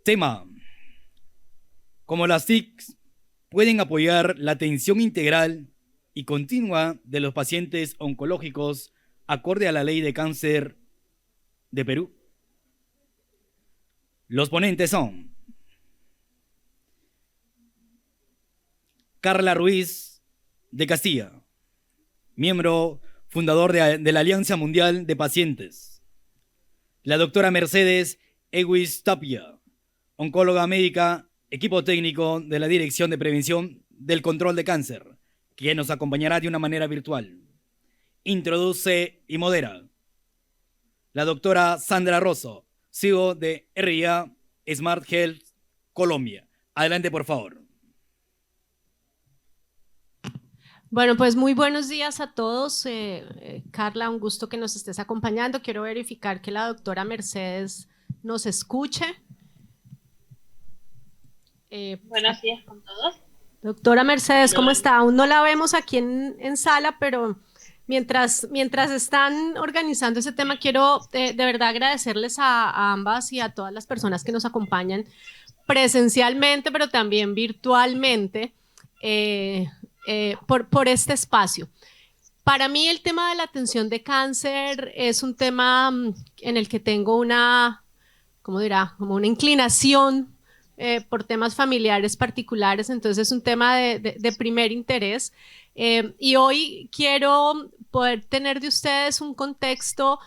Tema: cómo las TICs pueden apoyar la atención integral y continua de los pacientes oncológicos acorde a la Ley de Cáncer de Perú. Los ponentes son Carla Ruiz de Castilla, miembro fundador de la Alianza Mundial de Pacientes. La doctora Mercedes Ewis Tapia, oncóloga médica, equipo técnico de la Dirección de Prevención del Control de Cáncer, quien nos acompañará de una manera virtual. Introduce y modera la doctora Sandra Rosso, CEO de RIA Smart Health Colombia. Adelante, por favor. Bueno, pues muy buenos días a todos. Carla, un gusto que nos estés acompañando. Quiero verificar que la doctora Mercedes nos escuche. Buenos días con todos. Doctora Mercedes, ¿cómo está? Aún no la vemos aquí en sala, pero mientras están organizando ese tema, quiero de verdad agradecerles a ambas y a todas las personas que nos acompañan presencialmente, pero también virtualmente, por este espacio. Para mí el tema de la atención de cáncer es un tema en el que tengo una, ¿cómo dirá? Como una inclinación por temas familiares particulares, entonces es un tema de primer interés. Y hoy quiero poder tener de ustedes un contexto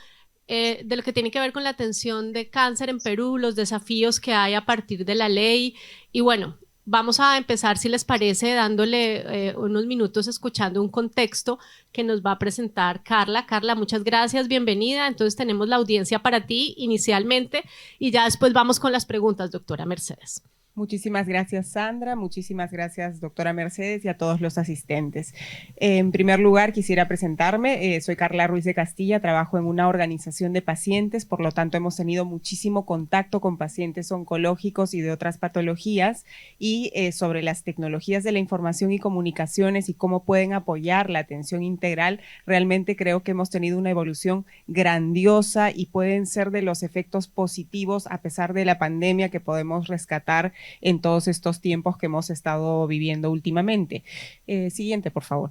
de lo que tiene que ver con la atención de cáncer en Perú, los desafíos que hay a partir de la ley. Y bueno, vamos a empezar, si les parece, dándole unos minutos escuchando un contexto que nos va a presentar Carla. Carla, muchas gracias, bienvenida. Entonces tenemos la audiencia para ti inicialmente y ya después vamos con las preguntas, doctora Mercedes. Muchísimas gracias, Sandra. Muchísimas gracias, doctora Mercedes, y a todos los asistentes. En primer lugar, quisiera presentarme. Soy Carla Ruiz de Castilla, trabajo en una organización de pacientes, por lo tanto hemos tenido muchísimo contacto con pacientes oncológicos y de otras patologías y sobre las tecnologías de la información y comunicaciones y cómo pueden apoyar la atención integral. Realmente creo que hemos tenido una evolución grandiosa y pueden ser de los efectos positivos a pesar de la pandemia que podemos rescatar en todos estos tiempos que hemos estado viviendo últimamente. Siguiente, por favor.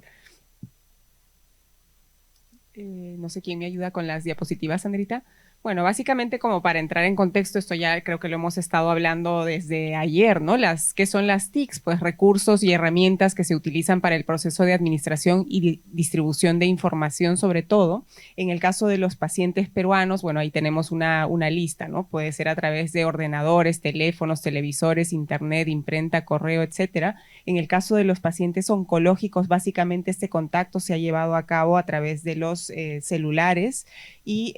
No sé quién me ayuda con las diapositivas, Sandrita. Bueno, básicamente como para entrar en contexto, esto ya creo que lo hemos estado hablando desde ayer, ¿no? ¿Qué son las TICs? Pues recursos y herramientas que se utilizan para el proceso de administración y distribución de información, sobre todo. En el caso de los pacientes peruanos, bueno, ahí tenemos una lista, ¿no? Puede ser a través de ordenadores, teléfonos, televisores, internet, imprenta, correo, etcétera. En el caso de los pacientes oncológicos, básicamente este contacto se ha llevado a cabo a través de los celulares y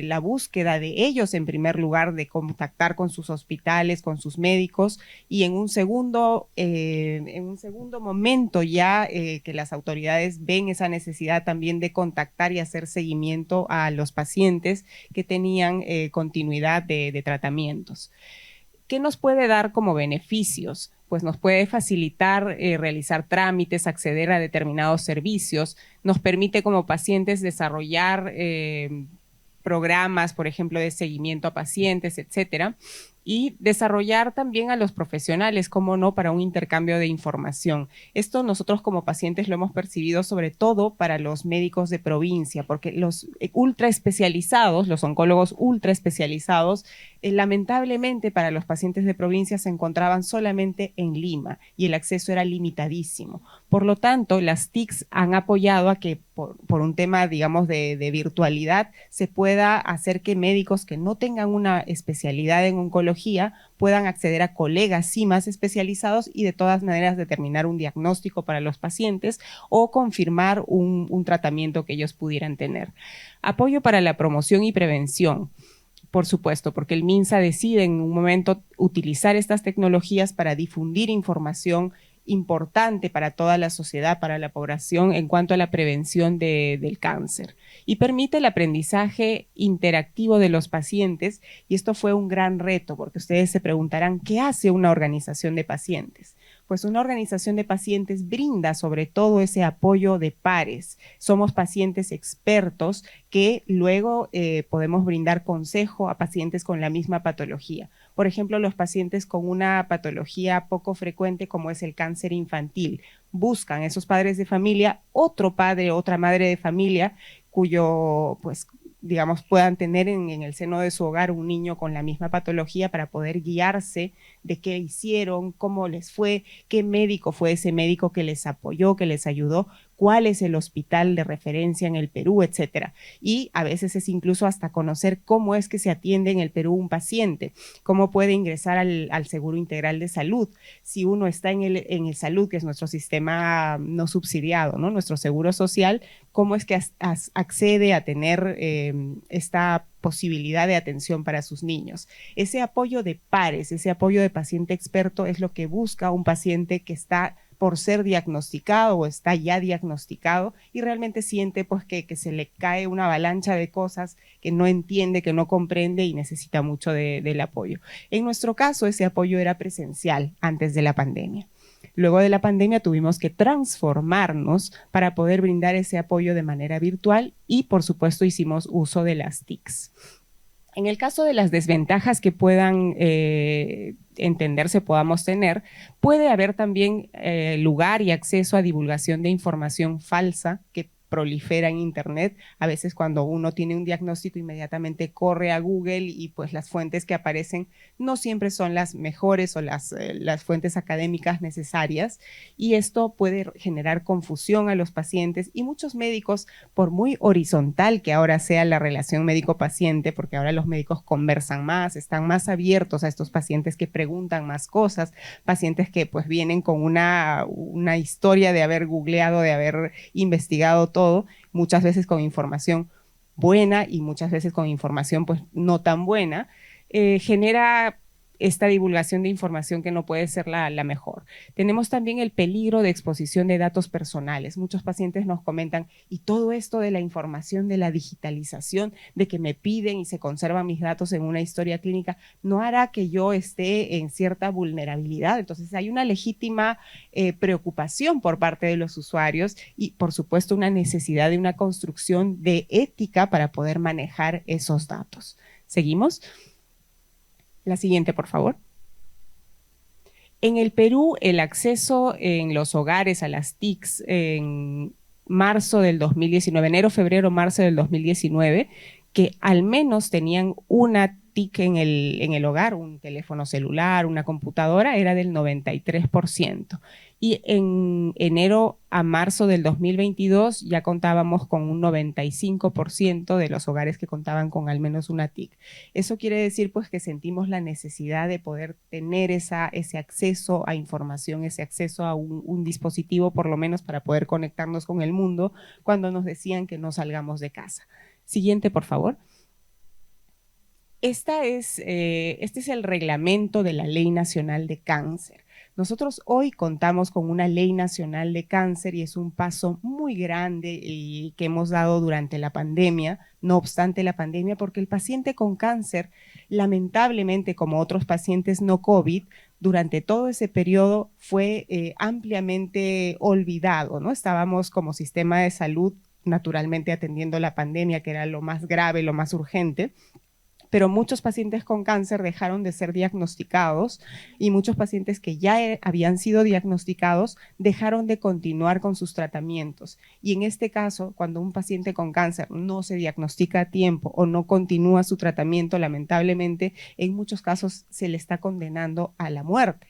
la búsqueda de ellos en primer lugar de contactar con sus hospitales, con sus médicos y en un segundo momento ya que las autoridades ven esa necesidad también de contactar y hacer seguimiento a los pacientes que tenían continuidad de tratamientos. ¿Qué nos puede dar como beneficios? Pues nos puede facilitar realizar trámites, acceder a determinados servicios, nos permite como pacientes desarrollar programas, por ejemplo, de seguimiento a pacientes, etcétera, y desarrollar también a los profesionales, cómo no, para un intercambio de información. Esto nosotros como pacientes lo hemos percibido sobre todo para los médicos de provincia, porque los ultra especializados, los oncólogos ultra especializados, lamentablemente para los pacientes de provincia se encontraban solamente en Lima y el acceso era limitadísimo. Por lo tanto, las TICs han apoyado a que por un tema, digamos, de virtualidad, se pueda hacer que médicos que no tengan una especialidad en oncología puedan acceder a colegas sí más especializados y de todas maneras determinar un diagnóstico para los pacientes o confirmar un tratamiento que ellos pudieran tener. Apoyo para la promoción y prevención. Por supuesto, porque el MINSA decide en un momento utilizar estas tecnologías para difundir información importante para toda la sociedad, para la población en cuanto a la prevención del cáncer y permite el aprendizaje interactivo de los pacientes y esto fue un gran reto porque ustedes se preguntarán ¿qué hace una organización de pacientes? Pues una organización de pacientes brinda sobre todo ese apoyo de pares. Somos pacientes expertos que luego podemos brindar consejo a pacientes con la misma patología. Por ejemplo, los pacientes con una patología poco frecuente como es el cáncer infantil. Buscan esos padres de familia otro padre, otra madre de familia cuyo, pues, digamos, puedan tener en el seno de su hogar un niño con la misma patología para poder guiarse de qué hicieron, cómo les fue, qué médico fue ese médico que les apoyó, que les ayudó, cuál es el hospital de referencia en el Perú, etcétera. Y a veces es incluso hasta conocer cómo es que se atiende en el Perú un paciente, cómo puede ingresar al Seguro Integral de Salud. Si uno está en el salud, que es nuestro sistema no subsidiado, ¿no? Nuestro seguro social, cómo es que accede a tener esta posibilidad de atención para sus niños. Ese apoyo de pares, ese apoyo de paciente experto es lo que busca un paciente que está por ser diagnosticado o está ya diagnosticado y realmente siente pues que se le cae una avalancha de cosas que no entiende, que no comprende y necesita mucho del apoyo. En nuestro caso, ese apoyo era presencial antes de la pandemia. Luego de la pandemia tuvimos que transformarnos para poder brindar ese apoyo de manera virtual y, por supuesto, hicimos uso de las TICs. En el caso de las desventajas que puedan entenderse, podamos tener, puede haber también lugar y acceso a divulgación de información falsa que prolifera en internet. A veces cuando uno tiene un diagnóstico inmediatamente corre a Google y pues las fuentes que aparecen no siempre son las mejores o las fuentes académicas necesarias y esto puede generar confusión a los pacientes y muchos médicos, por muy horizontal que ahora sea la relación médico-paciente, porque ahora los médicos conversan más, están más abiertos a estos pacientes que preguntan más cosas, pacientes que pues vienen con una historia de haber googleado, de haber investigado todo, muchas veces con información buena y muchas veces con información pues no tan buena, genera esta divulgación de información que no puede ser la mejor. Tenemos también el peligro de exposición de datos personales. Muchos pacientes nos comentan, y todo esto de la información, de la digitalización, de que me piden y se conservan mis datos en una historia clínica, no hará que yo esté en cierta vulnerabilidad. Entonces hay una legítima preocupación por parte de los usuarios y por supuesto una necesidad de una construcción de ética para poder manejar esos datos. ¿Seguimos? La siguiente, por favor. En el Perú, el acceso en los hogares a las TICs en marzo del 2019, enero, febrero, marzo del 2019, que al menos tenían una TIC en el hogar, un teléfono celular, una computadora, era del 93%. Y en enero a marzo del 2022 ya contábamos con un 95% de los hogares que contaban con al menos una TIC. Eso quiere decir pues que sentimos la necesidad de poder tener ese acceso a información, ese acceso a un dispositivo por lo menos para poder conectarnos con el mundo cuando nos decían que no salgamos de casa. Siguiente, por favor. Este es el reglamento de la Ley Nacional de Cáncer. Nosotros hoy contamos con una Ley Nacional de Cáncer y es un paso muy grande y que hemos dado durante la pandemia, no obstante la pandemia, porque el paciente con cáncer, lamentablemente, como otros pacientes no COVID, durante todo ese periodo fue ampliamente olvidado, ¿no? Estábamos como sistema de salud naturalmente atendiendo la pandemia, que era lo más grave, lo más urgente, pero muchos pacientes con cáncer dejaron de ser diagnosticados y muchos pacientes que ya habían sido diagnosticados dejaron de continuar con sus tratamientos. Y en este caso, cuando un paciente con cáncer no se diagnostica a tiempo o no continúa su tratamiento, lamentablemente, en muchos casos se le está condenando a la muerte.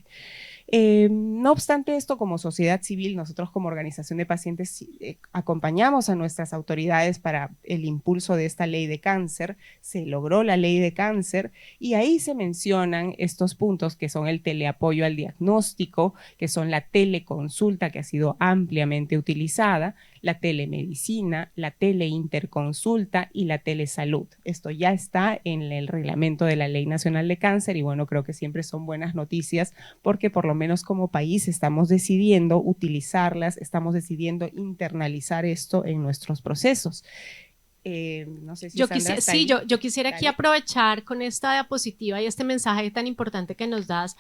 No obstante esto, como sociedad civil, nosotros como organización de pacientes acompañamos a nuestras autoridades para el impulso de esta ley de cáncer. Se logró la ley de cáncer y ahí se mencionan estos puntos que son el teleapoyo al diagnóstico, que son la teleconsulta que ha sido ampliamente utilizada, la telemedicina, la teleinterconsulta y la telesalud. Esto ya está en el reglamento de la Ley Nacional de Cáncer y bueno, creo que siempre son buenas noticias porque por lo menos como país estamos decidiendo utilizarlas, estamos decidiendo internalizar esto en nuestros procesos. No sé si yo quisiera aquí aprovechar con esta diapositiva y este mensaje tan importante que nos das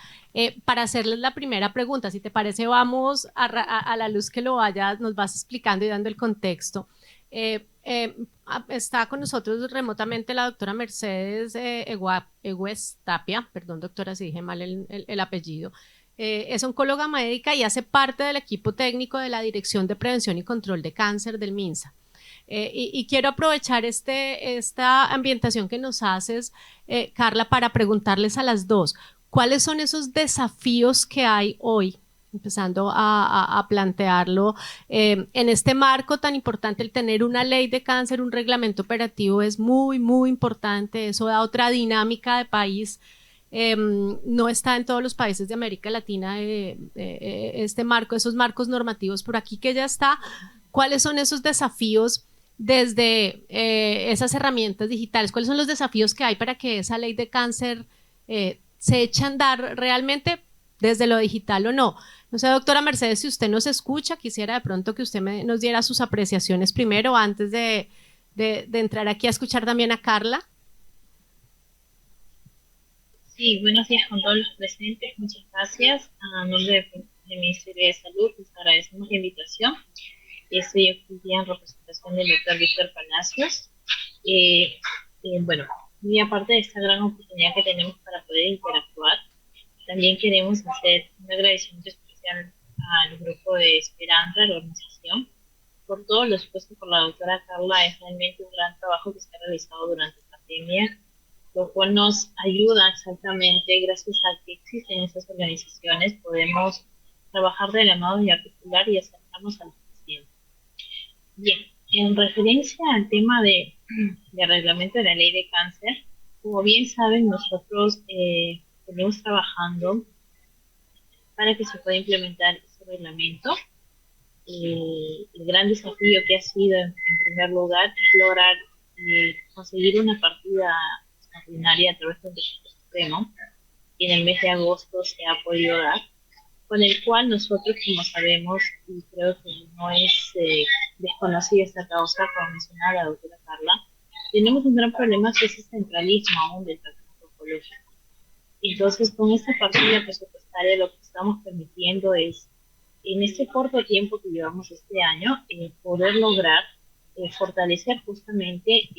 para hacerles la primera pregunta. Si te parece, vamos a la luz que nos vas explicando y dando el contexto. Está con nosotros remotamente la doctora Mercedes Egues Tapia, perdón doctora si dije mal el apellido. Es oncóloga médica y hace parte del equipo técnico de la Dirección de Prevención y Control de Cáncer del MINSA. Y quiero aprovechar esta ambientación que nos haces, Carla, para preguntarles a las dos, ¿cuáles son esos desafíos que hay hoy? Empezando a plantearlo en este marco tan importante, el tener una ley de cáncer, un reglamento operativo es muy, muy importante, eso da otra dinámica de país. No está en todos los países de América Latina este marco, esos marcos normativos, por aquí que ya está. ¿Cuáles son esos desafíos desde esas herramientas digitales? ¿Cuáles son los desafíos que hay para que esa ley de cáncer se eche a andar realmente desde lo digital o no? No sé, doctora Mercedes, si usted nos escucha, quisiera de pronto que usted nos diera sus apreciaciones primero antes de entrar aquí a escuchar también a Carla. Sí, buenos días con todos los presentes. Muchas gracias. A nombre del Ministerio de Salud, les agradecemos la invitación. Estoy aquí en representación del doctor Víctor Palacios. Bueno, muy aparte de esta gran oportunidad que tenemos para poder interactuar, también queremos hacer un agradecimiento especial al grupo de Esperanza, la organización, por todo lo expuesto por la doctora Carla. Es realmente un gran trabajo que se ha realizado durante la pandemia, lo cual nos ayuda exactamente, gracias a que existen estas organizaciones, podemos trabajar de la mano y articular y acercarnos a los pacientes. Bien, en referencia al tema de reglamento de la ley de cáncer, como bien saben, nosotros venimos trabajando para que se pueda implementar este reglamento. El gran desafío que ha sido, en primer lugar, es lograr conseguir una partida extraordinaria a través del decreto supremo, y en el mes de agosto se ha podido dar, con el cual nosotros, como sabemos, y creo que no es desconocida esta causa, como mencionaba la doctora Carla, tenemos un gran problema que es el centralismo aún del tratamiento oncológico. Entonces, con esta partida presupuestaria, lo que estamos permitiendo es, en este corto tiempo que llevamos este año, poder lograr fortalecer justamente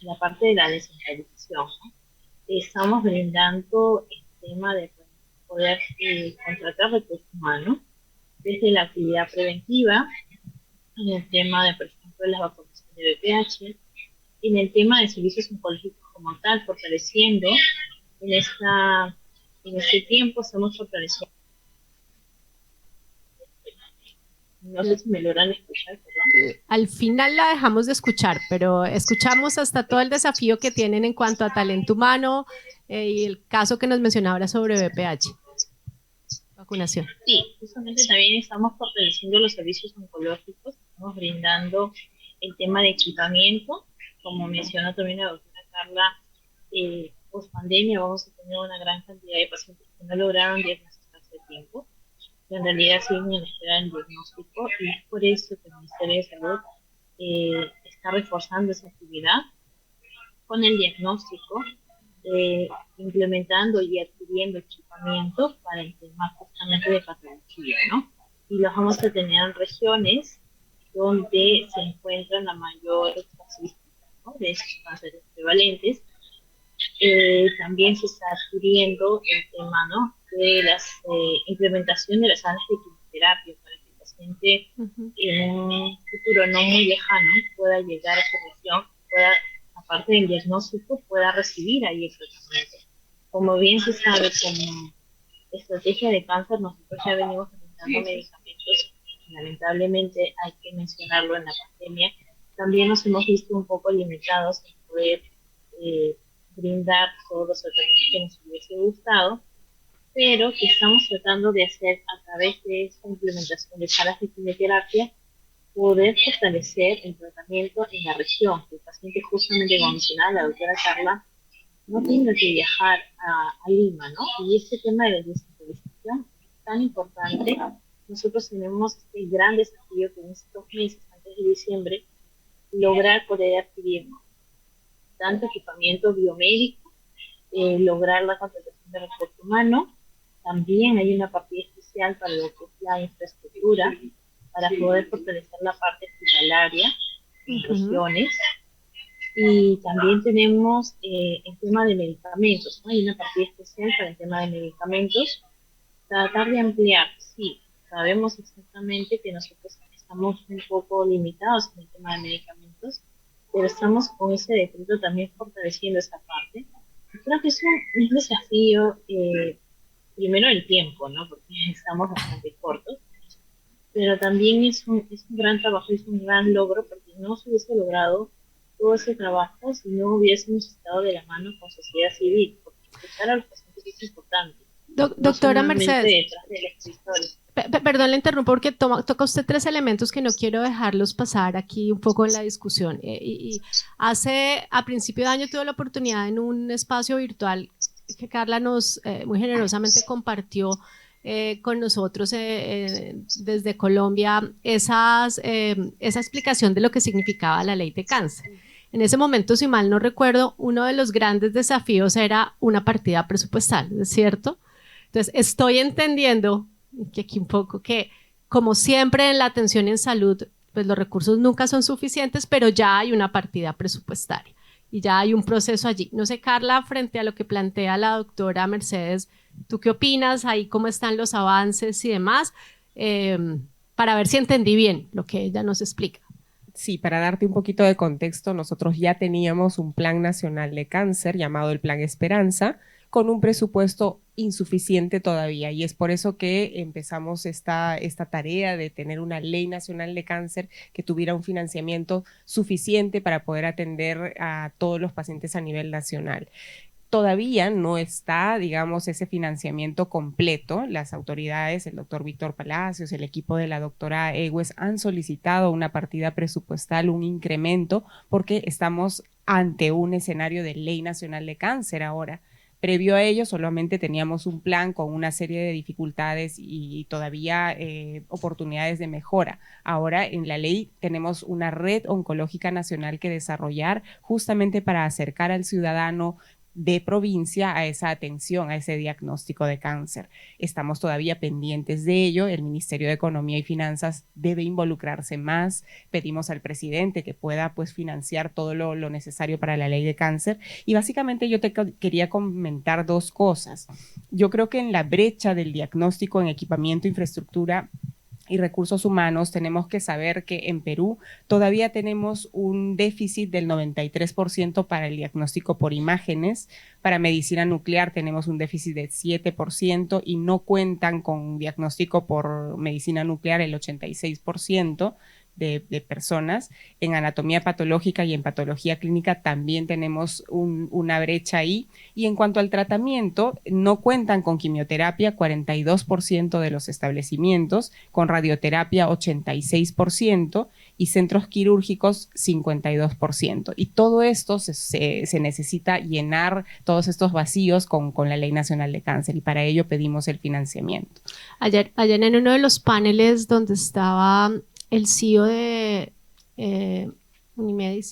la parte de la descentralización, ¿no? Estamos brindando el tema de poder contratar recursos humanos desde la actividad preventiva, en el tema de, por ejemplo, la vacunación de VPH, en el tema de servicios oncológicos como tal, fortaleciendo en este tiempo estamos fortaleciendo. No sé si me logran escuchar, perdón. Al final la dejamos de escuchar, pero escuchamos hasta todo el desafío que tienen en cuanto a talento humano y el caso que nos mencionaba ahora sobre VPH, vacunación. Sí, justamente también estamos fortaleciendo los servicios oncológicos, estamos brindando el tema de equipamiento, como mencionó también la doctora Carla, post pandemia vamos a tener una gran cantidad de pacientes que no lograron diagnosticarse a tiempo, que en realidad siguen en espera del diagnóstico, y es por eso que el Ministerio de Salud está reforzando esa actividad con el diagnóstico, implementando y adquiriendo equipamiento para el tema justamente de patología, ¿no? Y los vamos a tener en regiones donde se encuentran la mayor casuística, ¿no?, de estos cánceres prevalentes. También se está adquiriendo el tema, ¿no?, de la implementación de las salas de quimioterapia para que el paciente en un futuro no muy lejano pueda llegar a esa región, pueda, aparte del diagnóstico, pueda recibir ahí el tratamiento. Como bien se sabe, como estrategia de cáncer, nosotros ya venimos brindando medicamentos, lamentablemente hay que mencionarlo, en la pandemia también nos hemos visto un poco limitados en poder brindar todos los tratamientos que nos hubiese gustado, pero que estamos tratando de hacer a través de esta implementación de salas de quimioterapia, poder fortalecer el tratamiento en la región, que el paciente, justamente como mencionaba la doctora Carla, no tenga que viajar a Lima, ¿no? Y este tema de la descentralización es tan importante. Nosotros tenemos este gran desafío que en estos meses, antes de diciembre, lograr poder adquirir tanto equipamiento biomédico, lograr la contratación de recursos humanos. También hay una partida especial para lo que es la infraestructura, para poder fortalecer la parte hospitalaria, regiones. Y también tenemos el tema de medicamentos, ¿no? Hay una partida especial para el tema de medicamentos. Tratar de ampliar, sí, sabemos exactamente que nosotros estamos un poco limitados en el tema de medicamentos, pero estamos con ese decreto también fortaleciendo esa parte. Creo que es un desafío, primero el tiempo, ¿no? Porque estamos bastante cortos, pero también es un gran trabajo, es un gran logro, porque no se hubiese logrado todo ese trabajo si no hubiésemos estado de la mano con sociedad civil, porque escuchar a los pacientes es importante, no Doctora solamente Mercedes, detrás del escritorio. perdón, le interrumpo porque toca usted tres elementos que no quiero dejarlos pasar aquí un poco en la discusión. A principio de año tuve la oportunidad en un espacio virtual que Carla nos muy generosamente compartió con nosotros desde Colombia esa explicación de lo que significaba la ley de cáncer. En ese momento, si mal no recuerdo, uno de los grandes desafíos era una partida presupuestal, ¿es cierto? Entonces, estoy entendiendo que aquí un poco que, como siempre en la atención en salud, pues los recursos nunca son suficientes, pero ya hay una partida presupuestaria y ya hay un proceso allí. No sé, Carla, frente a lo que plantea la doctora Mercedes, ¿tú qué opinas? Ahí cómo están los avances y demás, para ver si entendí bien lo que ella nos explica. Sí, para darte un poquito de contexto, nosotros ya teníamos un Plan Nacional de Cáncer llamado el Plan Esperanza, con un presupuesto insuficiente todavía, y es por eso que empezamos esta tarea de tener una ley nacional de cáncer que tuviera un financiamiento suficiente para poder atender a todos los pacientes a nivel nacional. Todavía no está, digamos, ese financiamiento completo. Las autoridades, el doctor Víctor Palacios, el equipo de la doctora Egues han solicitado una partida presupuestal, un incremento, porque estamos ante un escenario de ley nacional de cáncer ahora. Previo a ello, solamente teníamos un plan con una serie de dificultades y todavía oportunidades de mejora. Ahora en la ley tenemos una red oncológica nacional que desarrollar justamente para acercar al ciudadano de provincia a esa atención, a ese diagnóstico de cáncer. Estamos todavía pendientes de ello. El Ministerio de Economía y Finanzas debe involucrarse más. Pedimos al presidente que pueda pues financiar todo lo necesario para la ley de cáncer. Y básicamente yo te quería comentar dos cosas. Yo creo que en la brecha del diagnóstico en equipamiento, infraestructura y recursos humanos, tenemos que saber que en Perú todavía tenemos un déficit del 93% para el diagnóstico por imágenes. Para medicina nuclear tenemos un déficit del 7% y no cuentan con diagnóstico por medicina nuclear el 86% de personas. En anatomía patológica y en patología clínica también tenemos una brecha ahí. Y en cuanto al tratamiento, no cuentan con quimioterapia 42% de los establecimientos, con radioterapia 86% y centros quirúrgicos 52%. Y todo esto se necesita llenar todos estos vacíos con la Ley Nacional de Cáncer, y para ello pedimos el financiamiento. Ayer en uno de los paneles donde estaba el CEO de Unilab,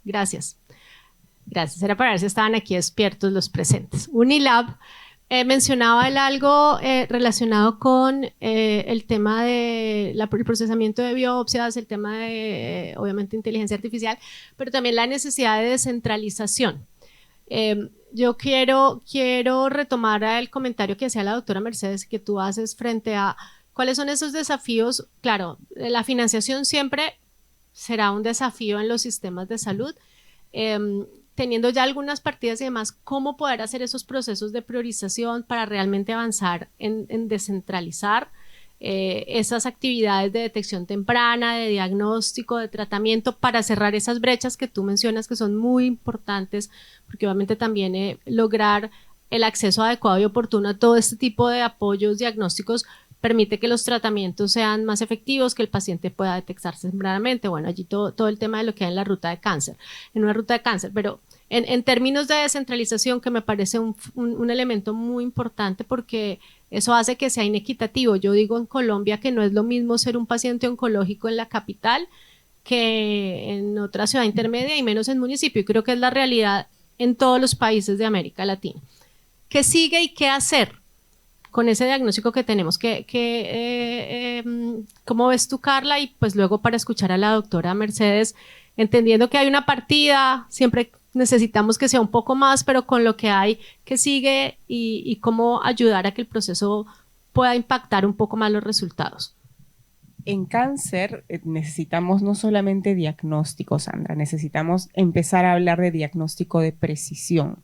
gracias, era para ver si estaban aquí despiertos los presentes. Unilab mencionaba algo relacionado con el tema de el procesamiento de biopsias, el tema de, obviamente, inteligencia artificial, pero también la necesidad de descentralización. Yo quiero retomar el comentario que hacía la doctora Mercedes, que tú haces frente a cuáles son esos desafíos. Claro, la financiación siempre será un desafío en los sistemas de salud. Teniendo ya algunas partidas y demás, ¿cómo poder hacer esos procesos de priorización para realmente avanzar en descentralizar esas actividades de detección temprana, de diagnóstico, de tratamiento, para cerrar esas brechas que tú mencionas que son muy importantes, porque obviamente también lograr el acceso adecuado y oportuno a todo este tipo de apoyos diagnósticos permite que los tratamientos sean más efectivos, que el paciente pueda detectarse tempranamente. Bueno, allí todo el tema de lo que hay en la ruta de cáncer, en una ruta de cáncer, pero en términos de descentralización, que me parece un elemento muy importante, porque eso hace que sea inequitativo. Yo digo en Colombia que no es lo mismo ser un paciente oncológico en la capital que en otra ciudad intermedia y menos en municipio, y creo que es la realidad en todos los países de América Latina. ¿Qué sigue y qué hacer con ese diagnóstico que tenemos. ¿Cómo ves tú, Carla? Y pues luego para escuchar a la doctora Mercedes, entendiendo que hay una partida, siempre necesitamos que sea un poco más, pero con lo que hay, que sigue y cómo ayudar a que el proceso pueda impactar un poco más los resultados. En cáncer necesitamos no solamente diagnóstico, Sandra, necesitamos empezar a hablar de diagnóstico de precisión.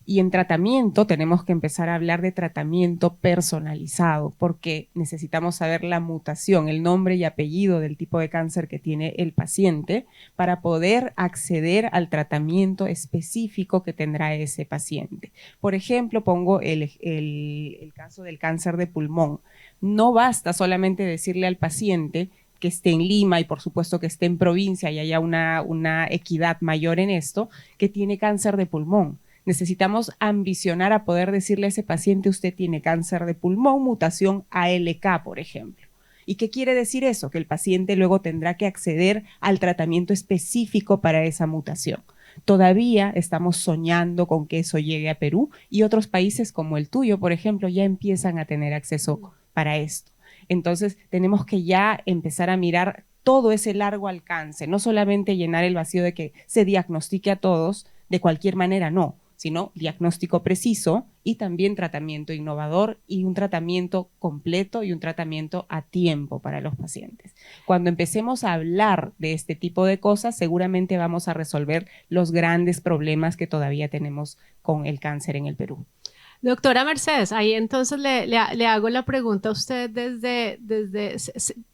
Y en tratamiento tenemos que empezar a hablar de tratamiento personalizado, porque necesitamos saber la mutación, el nombre y apellido del tipo de cáncer que tiene el paciente para poder acceder al tratamiento específico que tendrá ese paciente. Por ejemplo, pongo el caso del cáncer de pulmón. No basta solamente decirle al paciente que esté en Lima y por supuesto que esté en provincia y haya una equidad mayor en esto, que tiene cáncer de pulmón. Necesitamos ambicionar a poder decirle a ese paciente: usted tiene cáncer de pulmón, mutación ALK, por ejemplo. ¿Y qué quiere decir eso? Que el paciente luego tendrá que acceder al tratamiento específico para esa mutación. Todavía estamos soñando con que eso llegue a Perú y otros países como el tuyo, por ejemplo, ya empiezan a tener acceso para esto. Entonces, tenemos que ya empezar a mirar todo ese largo alcance, no solamente llenar el vacío de que se diagnostique a todos de cualquier manera, no, sino diagnóstico preciso y también tratamiento innovador y un tratamiento completo y un tratamiento a tiempo para los pacientes. Cuando empecemos a hablar de este tipo de cosas, seguramente vamos a resolver los grandes problemas que todavía tenemos con el cáncer en el Perú. Doctora Mercedes, ahí entonces le hago la pregunta a usted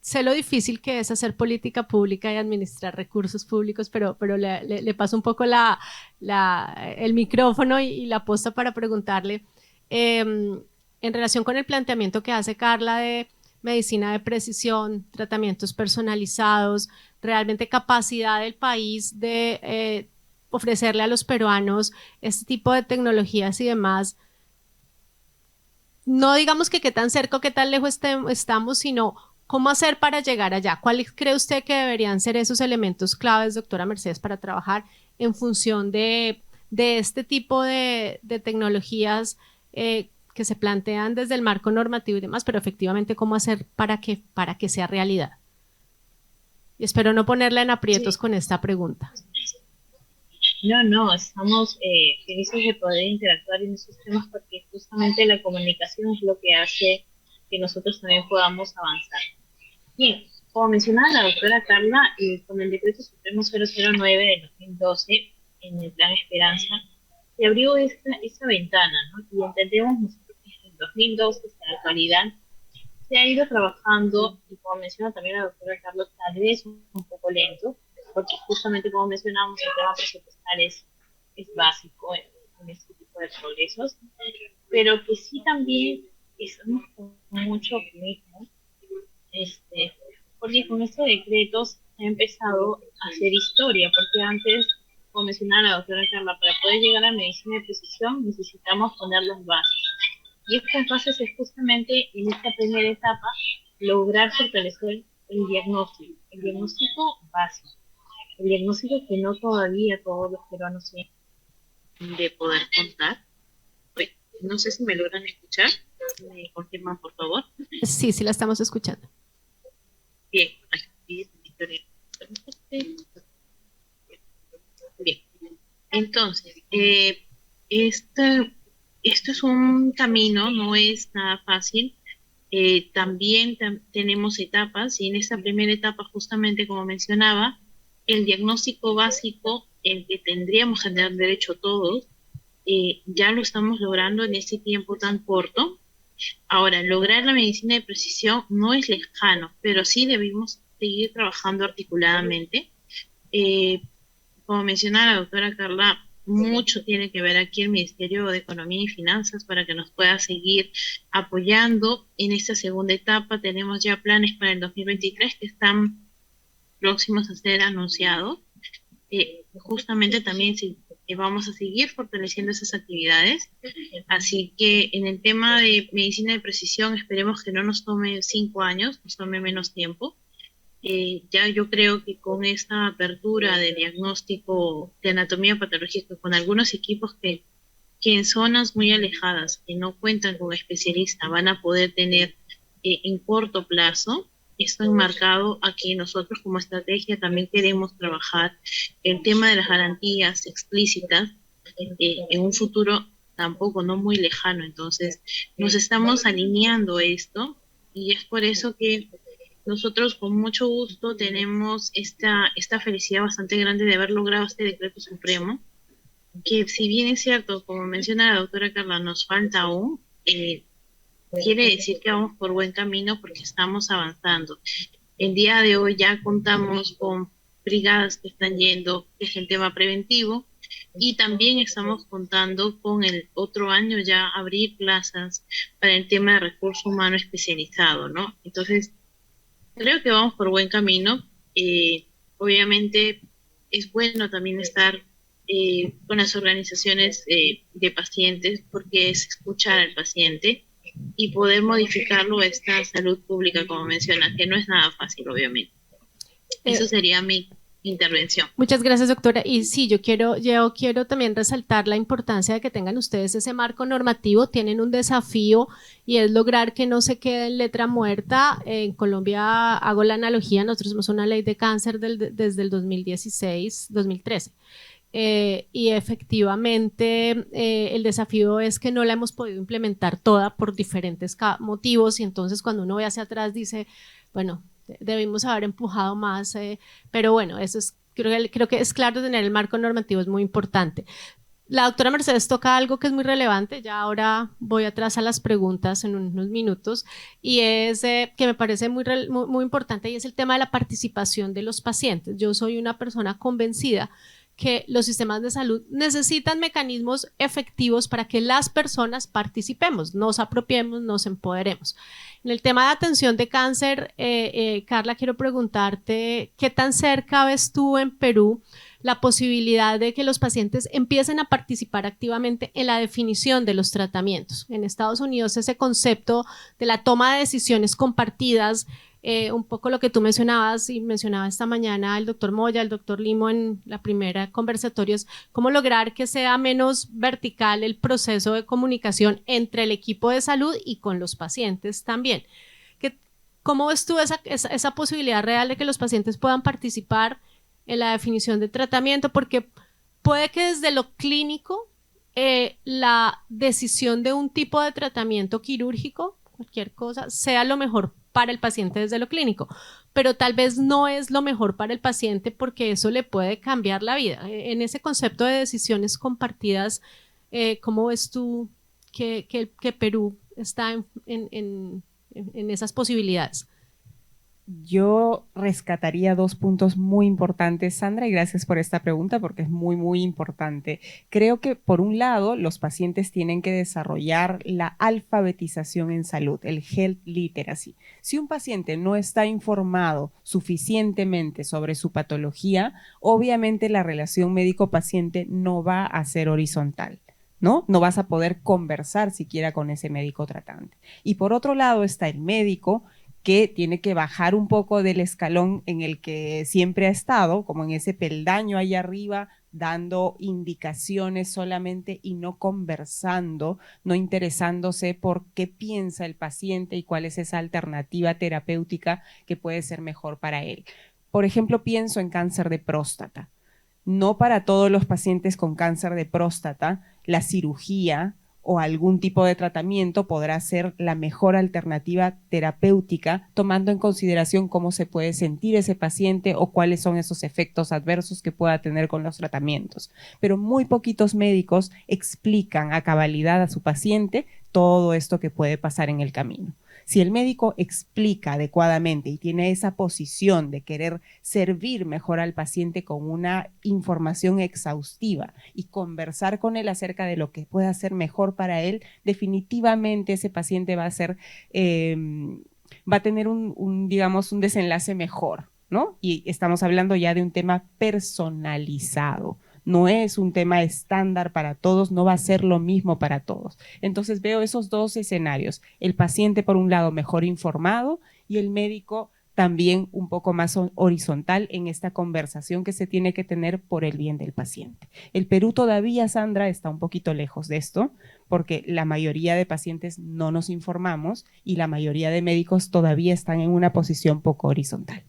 sé lo difícil que es hacer política pública y administrar recursos públicos, pero le paso un poco el micrófono y la posta para preguntarle, en relación con el planteamiento que hace Carla de medicina de precisión, tratamientos personalizados, realmente capacidad del país de ofrecerle a los peruanos este tipo de tecnologías y demás. No digamos que qué tan cerca o qué tan lejos estamos, sino cómo hacer para llegar allá. ¿Cuáles cree usted que deberían ser esos elementos claves, doctora Mercedes, para trabajar en función de este tipo de tecnologías que se plantean desde el marco normativo y demás, pero efectivamente cómo hacer para que sea realidad? Y espero no ponerla en aprietos con esta pregunta. No, estamos felices de poder interactuar en esos temas porque justamente la comunicación es lo que hace que nosotros también podamos avanzar. Bien, como mencionaba la doctora Carla, con el decreto supremo 009 del 2012, en el plan Esperanza, se abrió esta ventana, ¿no? Y entendemos nosotros que desde el 2012 hasta la actualidad se ha ido trabajando, y como menciona también la doctora Carla, tal vez un poco lento, porque justamente como mencionamos, el tema presupuestal es básico en este tipo de progresos, pero que sí también estamos con mucho optimismo, porque con este decreto se ha empezado a hacer historia, porque antes, como mencionaba la doctora Carla, para poder llegar a la medicina de precisión necesitamos poner las bases. Y estas bases es justamente en esta primera etapa lograr fortalecer el diagnóstico básico. El diagnóstico que no todavía todos los peruanos tienen de poder contar. No sé si me logran escuchar. ¿Me confirman, por favor? Sí, la estamos escuchando. Bien. Bien. Entonces, esto es un camino, no es nada fácil. También tenemos etapas y en esta primera etapa, justamente como mencionaba, el diagnóstico básico, el que tendríamos que tener derecho todos, ya lo estamos logrando en este tiempo tan corto. Ahora, lograr la medicina de precisión no es lejano, pero sí debemos seguir trabajando articuladamente. Como mencionaba la doctora Carla, mucho tiene que ver aquí el Ministerio de Economía y Finanzas para que nos pueda seguir apoyando. En esta segunda etapa tenemos ya planes para el 2023 que están próximos a ser anunciados. Justamente también vamos a seguir fortaleciendo esas actividades. Así que en el tema de medicina de precisión esperemos que no nos tome 5 años, nos tome menos tiempo. Ya yo creo que con esta apertura de diagnóstico de anatomía patológica, con algunos equipos que que en zonas muy alejadas que no cuentan con especialistas van a poder tener en corto plazo, esto enmarcado a que nosotros como estrategia también queremos trabajar el tema de las garantías explícitas en un futuro tampoco no muy lejano. Entonces nos estamos alineando a esto y es por eso que nosotros con mucho gusto tenemos esta felicidad bastante grande de haber logrado este decreto supremo, que si bien es cierto, como menciona la doctora Carla, nos falta aún, quiere decir que vamos por buen camino porque estamos avanzando. El día de hoy ya contamos con brigadas que están yendo, que es el tema preventivo, y también estamos contando con el otro año ya abrir plazas para el tema de recurso humano especializado, ¿no? Entonces, creo que vamos por buen camino. Obviamente es bueno también estar con las organizaciones de pacientes porque es escuchar al paciente y poder modificarlo a esta salud pública, como mencionas, que no es nada fácil, obviamente. Eso sería mi intervención. Muchas gracias, doctora. Y sí, yo quiero también resaltar la importancia de que tengan ustedes ese marco normativo. Tienen un desafío y es lograr que no se quede en letra muerta. En Colombia, hago la analogía, nosotros tenemos una ley de cáncer desde el 2013. Y efectivamente el desafío es que no la hemos podido implementar toda por diferentes motivos, y entonces cuando uno ve hacia atrás dice, bueno, debimos haber empujado más, pero bueno, eso es, creo que es claro, tener el marco normativo es muy importante. La doctora Mercedes toca algo que es muy relevante, ya ahora voy atrás a las preguntas en unos minutos, y es que me parece muy importante, y es el tema de la participación de los pacientes. Yo soy una persona convencida que los sistemas de salud necesitan mecanismos efectivos para que las personas participemos, nos apropiemos, nos empoderemos. En el tema de atención de cáncer, Carla, quiero preguntarte, ¿qué tan cerca ves tú en Perú la posibilidad de que los pacientes empiecen a participar activamente en la definición de los tratamientos? En Estados Unidos, ese concepto de la toma de decisiones compartidas, un poco lo que tú mencionabas y mencionaba esta mañana el doctor Moya, el doctor Limo en la primera conversatorio, es cómo lograr que sea menos vertical el proceso de comunicación entre el equipo de salud y con los pacientes también. ¿Cómo ves tú esa posibilidad real de que los pacientes puedan participar en la definición de tratamiento? Porque puede que desde lo clínico la decisión de un tipo de tratamiento quirúrgico, cualquier cosa, sea lo mejor para el paciente desde lo clínico, pero tal vez no es lo mejor para el paciente porque eso le puede cambiar la vida. En ese concepto de decisiones compartidas, ¿cómo ves tú que Perú está en esas posibilidades? Yo rescataría 2 puntos muy importantes, Sandra, y gracias por esta pregunta porque es muy, muy importante. Creo que, por un lado, los pacientes tienen que desarrollar la alfabetización en salud, el health literacy. Si un paciente no está informado suficientemente sobre su patología, obviamente la relación médico-paciente no va a ser horizontal, ¿no? No vas a poder conversar siquiera con ese médico tratante. Y por otro lado está el médico, que tiene que bajar un poco del escalón en el que siempre ha estado, como en ese peldaño ahí arriba, dando indicaciones solamente y no conversando, no interesándose por qué piensa el paciente y cuál es esa alternativa terapéutica que puede ser mejor para él. Por ejemplo, pienso en cáncer de próstata. No para todos los pacientes con cáncer de próstata, la cirugía o algún tipo de tratamiento podrá ser la mejor alternativa terapéutica, tomando en consideración cómo se puede sentir ese paciente o cuáles son esos efectos adversos que pueda tener con los tratamientos. Pero muy poquitos médicos explican a cabalidad a su paciente todo esto que puede pasar en el camino. Si el médico explica adecuadamente y tiene esa posición de querer servir mejor al paciente con una información exhaustiva y conversar con él acerca de lo que puede hacer mejor para él, definitivamente ese paciente va a tener digamos, un desenlace mejor, ¿no? Y estamos hablando ya de un tema personalizado. No es un tema estándar para todos, no va a ser lo mismo para todos. Entonces veo esos 2 escenarios, el paciente por un lado mejor informado y el médico también un poco más horizontal en esta conversación que se tiene que tener por el bien del paciente. El Perú todavía, Sandra, está un poquito lejos de esto, porque la mayoría de pacientes no nos informamos y la mayoría de médicos todavía están en una posición poco horizontal.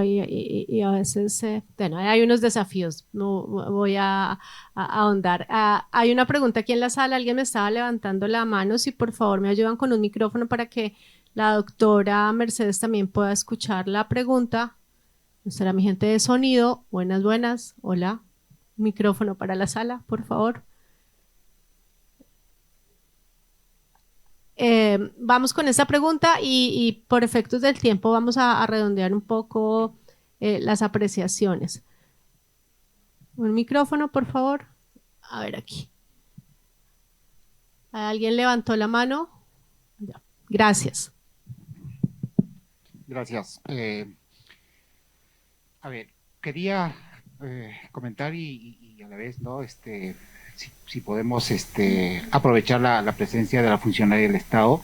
Y a veces, bueno, hay unos desafíos, no voy a ahondar. Hay una pregunta aquí en la sala, alguien me estaba levantando la mano, si por favor me ayudan con un micrófono para que la doctora Mercedes también pueda escuchar la pregunta. ¿Será mi gente de sonido? Buenas, buenas, hola, micrófono para la sala, por favor. Vamos con esta pregunta y por efectos del tiempo vamos a redondear un poco las apreciaciones. Un micrófono, por favor. A ver aquí. ¿Alguien levantó la mano? Ya. Gracias. Gracias. A ver, quería comentar y a la vez, ¿no? Si podemos aprovechar la presencia de la funcionaria del Estado.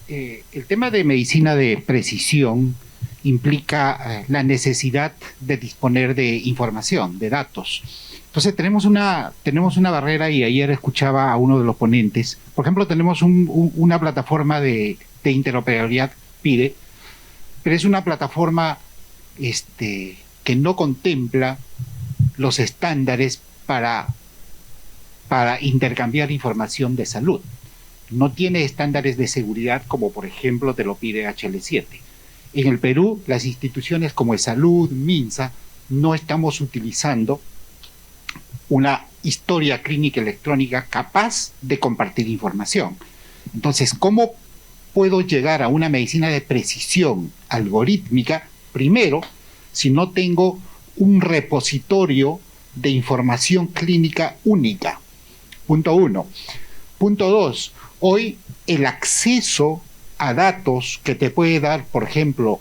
El tema de medicina de precisión implica la necesidad de disponer de información, de datos. Entonces tenemos una barrera, y ayer escuchaba a uno de los ponentes. Por ejemplo, tenemos una plataforma de interoperabilidad PIDE, pero es una plataforma que no contempla los estándares para intercambiar información de salud. No tiene estándares de seguridad como por ejemplo te lo pide HL7. En el Perú, las instituciones como Salud, MINSA, no estamos utilizando una historia clínica electrónica capaz de compartir información. Entonces, ¿cómo puedo llegar a una medicina de precisión algorítmica? Primero, si no tengo un repositorio de información clínica única. Punto 1. Punto 2. Hoy el acceso a datos que te puede dar, por ejemplo,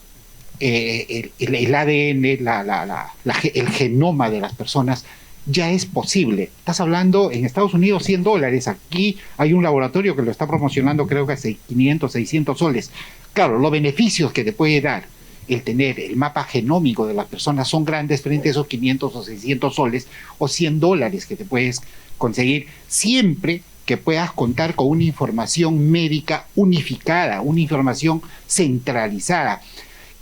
el ADN, el genoma de las personas, ya es posible. Estás hablando en Estados Unidos $100. Aquí hay un laboratorio que lo está promocionando, creo que hace 500, 600 soles. Claro, los beneficios que te puede dar el tener el mapa genómico de las personas son grandes frente a esos 500 o 600 soles o $100 que te puedes conseguir siempre que puedas contar con una información médica unificada, una información centralizada.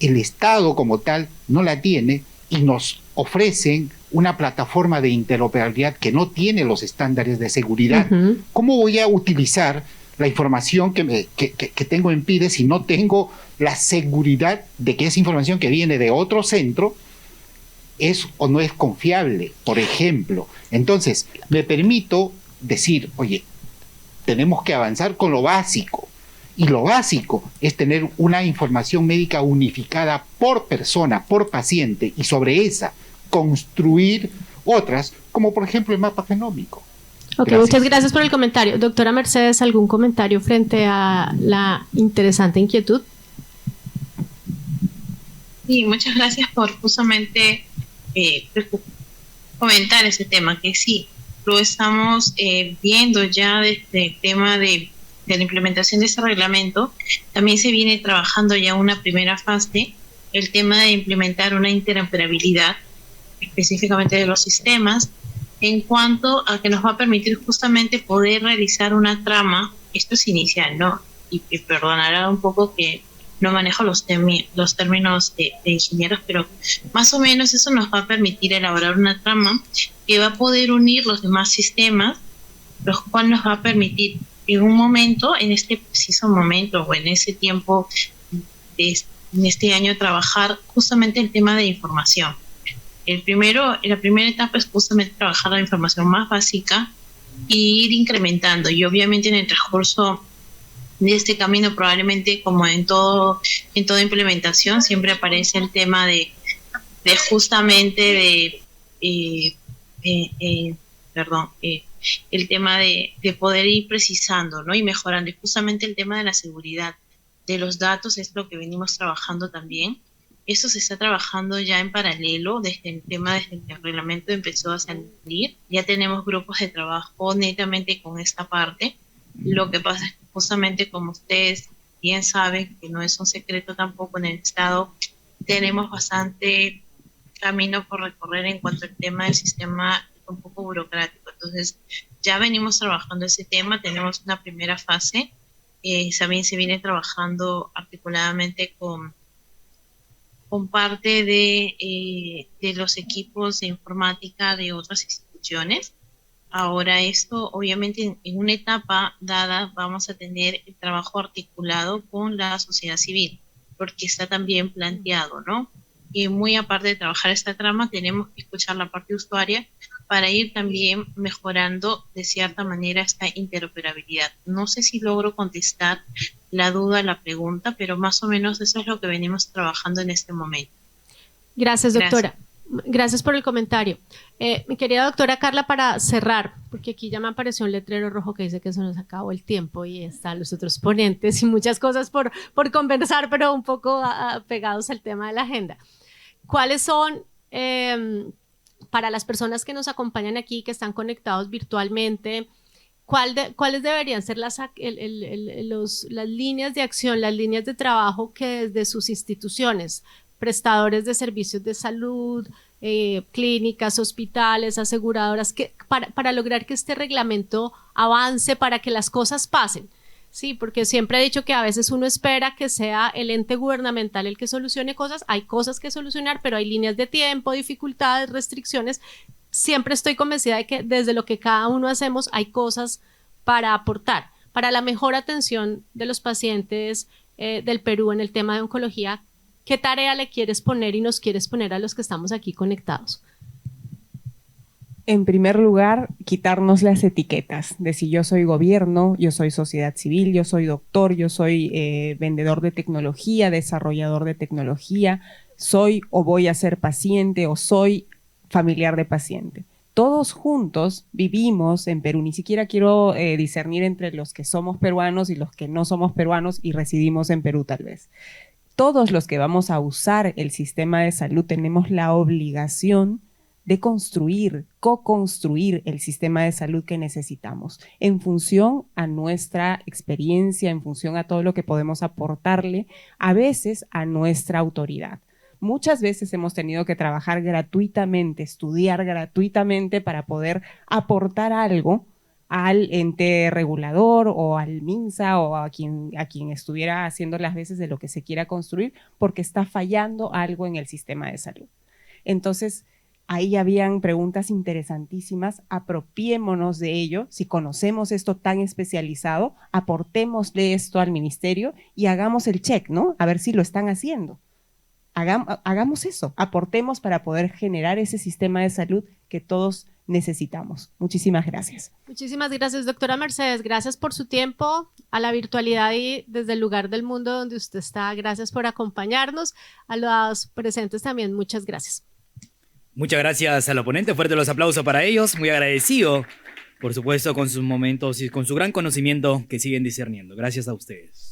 El Estado como tal no la tiene y nos ofrecen una plataforma de interoperabilidad que no tiene los estándares de seguridad. ¿Cómo voy a utilizar la información que tengo en PIDE si no tengo la seguridad de que esa información que viene de otro centro es o no es confiable, por ejemplo? Entonces, me permito decir, oye, tenemos que avanzar con lo básico. Y lo básico es tener una información médica unificada por persona, por paciente, y sobre esa construir otras, como por ejemplo el mapa genómico. Ok, muchas gracias por el comentario. Doctora Mercedes, ¿algún comentario frente a la interesante inquietud? Sí, muchas gracias por justamente comentar ese tema, que sí, lo estamos viendo ya desde el tema de la implementación de ese reglamento. También se viene trabajando ya una primera fase, el tema de implementar una interoperabilidad específicamente de los sistemas, en cuanto a que nos va a permitir justamente poder realizar una trama. Esto es inicial, ¿no? Y perdonará un poco que no manejo los términos de ingenieros, pero más o menos eso nos va a permitir elaborar una trama que va a poder unir los demás sistemas, los cuales nos va a permitir en un momento, en este preciso momento o en ese tiempo, en este año, trabajar justamente el tema de información. La primera etapa es justamente trabajar la información más básica e ir incrementando, y obviamente en el transcurso de este camino, probablemente como en toda implementación, siempre aparece el tema de justamente el tema de poder ir precisando, ¿no? Y mejorando. Y justamente el tema de la seguridad de los datos es lo que venimos trabajando también. Esto se está trabajando ya en paralelo desde que el reglamento empezó a salir. Ya tenemos grupos de trabajo netamente con esta parte. Lo que pasa es que justamente como ustedes bien saben que no es un secreto tampoco, en el Estado tenemos bastante camino por recorrer en cuanto al tema del sistema un poco burocrático. Entonces, ya venimos trabajando ese tema, tenemos una primera fase, también se viene trabajando articuladamente con parte de los equipos de informática de otras instituciones. Ahora esto, obviamente, en una etapa dada vamos a tener el trabajo articulado con la sociedad civil, porque está también planteado, ¿no? Y muy aparte de trabajar esta trama, tenemos que escuchar la parte usuaria para ir también mejorando de cierta manera esta interoperabilidad. No sé si logro contestar la duda, la pregunta, pero más o menos eso es lo que venimos trabajando en este momento. Gracias, doctora. Gracias por el comentario. Mi querida doctora Carla, para cerrar, porque aquí ya me apareció un letrero rojo que dice que se nos acabó el tiempo y están los otros ponentes y muchas cosas por conversar, pero un poco pegados al tema de la agenda. ¿Cuáles son, para las personas que nos acompañan aquí, que están conectados virtualmente, cuáles deberían ser las líneas de acción, las líneas de trabajo que desde sus instituciones, prestadores de servicios de salud, clínicas, hospitales, aseguradoras, para lograr que este reglamento avance, para que las cosas pasen? Sí, porque siempre he dicho que a veces uno espera que sea el ente gubernamental el que solucione cosas. Hay cosas que solucionar, pero hay líneas de tiempo, dificultades, restricciones. Siempre estoy convencida de que desde lo que cada uno hacemos hay cosas para aportar para la mejor atención de los pacientes del Perú en el tema de oncología. ¿Qué tarea le quieres poner y nos quieres poner a los que estamos aquí conectados? En primer lugar, quitarnos las etiquetas de si yo soy gobierno, yo soy sociedad civil, yo soy doctor, yo soy vendedor de tecnología, desarrollador de tecnología, soy o voy a ser paciente o soy familiar de paciente. Todos juntos vivimos en Perú, ni siquiera quiero discernir entre los que somos peruanos y los que no somos peruanos y residimos en Perú tal vez. Todos los que vamos a usar el sistema de salud tenemos la obligación de construir, co-construir el sistema de salud que necesitamos en función a nuestra experiencia, en función a todo lo que podemos aportarle, a veces a nuestra autoridad. Muchas veces hemos tenido que trabajar gratuitamente, estudiar gratuitamente para poder aportar algo al ente regulador o al MINSA o a quien estuviera haciendo las veces de lo que se quiera construir, porque está fallando algo en el sistema de salud. Entonces, ahí habían preguntas interesantísimas, apropiémonos de ello, si conocemos esto tan especializado, aportémosle esto al ministerio y hagamos el check, ¿no? A ver si lo están haciendo. Hagamos eso, aportemos para poder generar ese sistema de salud que todos necesitamos. Muchísimas gracias. Muchísimas gracias, doctora Mercedes. Gracias por su tiempo, a la virtualidad y desde el lugar del mundo donde usted está. Gracias por acompañarnos. A los presentes también, muchas gracias. Muchas gracias al oponente, fuerte los aplausos para ellos, muy agradecido, por supuesto, con sus momentos y con su gran conocimiento que siguen discerniendo. Gracias a ustedes.